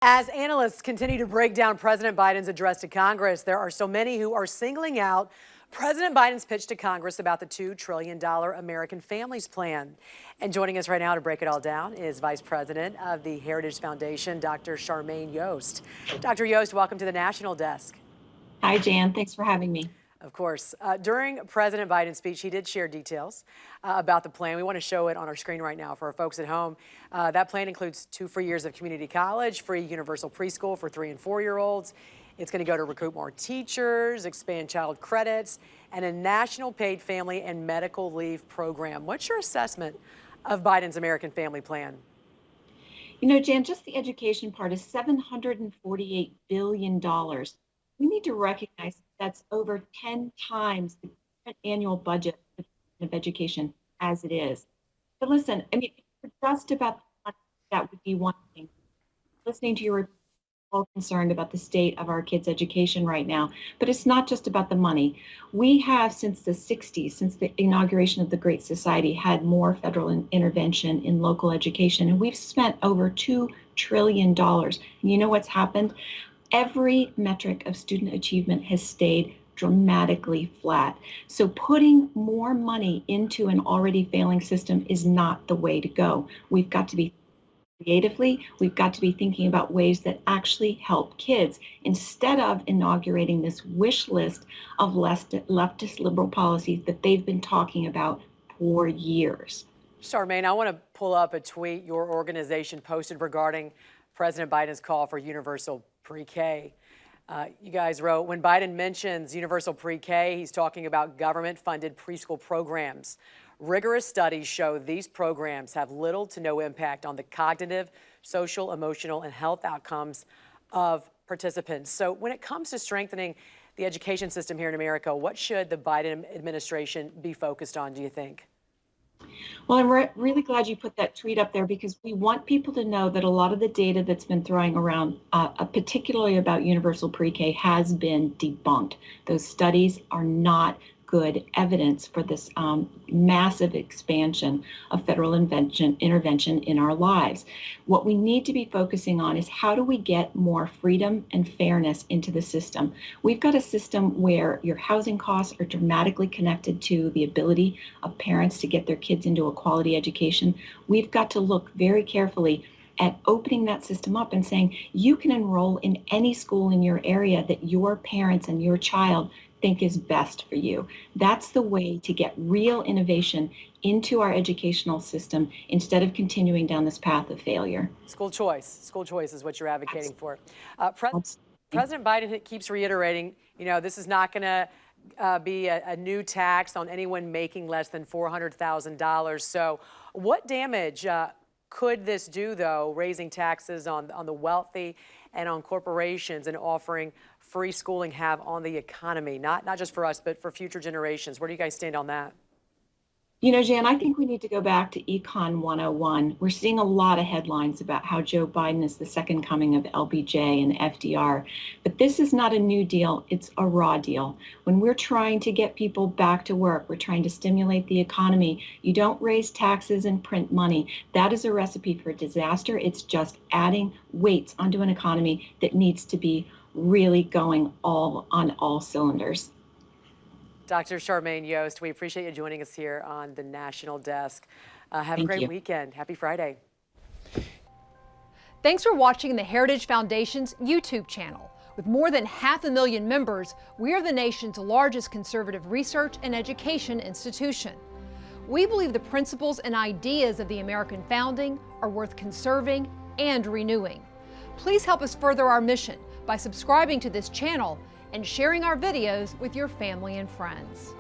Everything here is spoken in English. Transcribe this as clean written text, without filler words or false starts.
As analysts continue to break down President Biden's address to Congress, there are so many who are singling out President Biden's pitch to Congress about the $2 trillion American Families Plan. And joining us right now to break it all down is Vice President of the Heritage Foundation, Dr. Charmaine Yoest. Dr. Yoest, welcome to the National Desk. Hi, Jan. Thanks for having me. Of course. During President Biden's speech, he did share details about the plan. We want to show it on our screen right now for our folks at home. That plan includes 2 free years of community college, free universal preschool for 3- and 4-year-olds. It's going to go to recruit more teachers, expand child credits, and a national paid family and medical leave program. What's your assessment of Biden's American Family Plan? You know, Jan, just the education part is $748 billion. We need to recognize that's over 10 times the current annual budget of education as it is. But listen, I mean, if we're just about the money, that would be one thing. Listening to your all concerned about the state of our kids' education right now, but it's not just about the money. We have, since the 60s, since the inauguration of the Great Society, had more federal intervention in local education, and we've spent over $2 trillion. And you know what's happened? Every metric of student achievement has stayed dramatically flat. So putting more money into an already failing system is not the way to go. We've got to be creatively, we've got to be thinking about ways that actually help kids instead of inaugurating this wish list of leftist liberal policies that they've been talking about for years. Charmaine, I want to pull up a tweet your organization posted regarding President Biden's call for universal pre-K. You guys wrote, when Biden mentions universal pre-K, he's talking about government-funded preschool programs. Rigorous studies show these programs have little to no impact on the cognitive, social, emotional, and health outcomes of participants. So when it comes to strengthening the education system here in America, what should the Biden administration be focused on, do you think? Well, I'm really glad you put that tweet up there because we want people to know that a lot of the data that's been throwing around, particularly about universal pre-K, has been debunked. Those studies are not good evidence for this massive expansion of federal intervention in our lives. What we need to be focusing on is how do we get more freedom and fairness into the system? We've got a system where your housing costs are dramatically connected to the ability of parents to get their kids into a quality education. We've got to look very carefully at opening that system up and saying you can enroll in any school in your area that your parents and your child think is best for you. That's the way to get real innovation into our educational system instead of continuing down this path of failure. School choice is what you're advocating for. President Biden keeps reiterating, you know, this is not going to be a new tax on anyone making less than $400,000. So what damage could this do, though, raising taxes on the wealthy and on corporations and offering free schooling have on the economy, not just for us, but for future generations? Where do you guys stand on that? You know, Jan, I think we need to go back to Econ 101. We're seeing a lot of headlines about how Joe Biden is the second coming of LBJ and FDR. But this is not a new deal. It's a raw deal. When we're trying to get people back to work, we're trying to stimulate the economy. You don't raise taxes and print money. That is a recipe for disaster. It's just adding weights onto an economy that needs to be really going on all cylinders. Dr. Charmaine Yoest, we appreciate you joining us here on the National Desk. Have a great weekend. Happy Friday. Thanks for watching the Heritage Foundation's YouTube channel. With more than 500,000 members, we are the nation's largest conservative research and education institution. We believe the principles and ideas of the American founding are worth conserving and renewing. Please help us further our mission by subscribing to this channel and sharing our videos with your family and friends.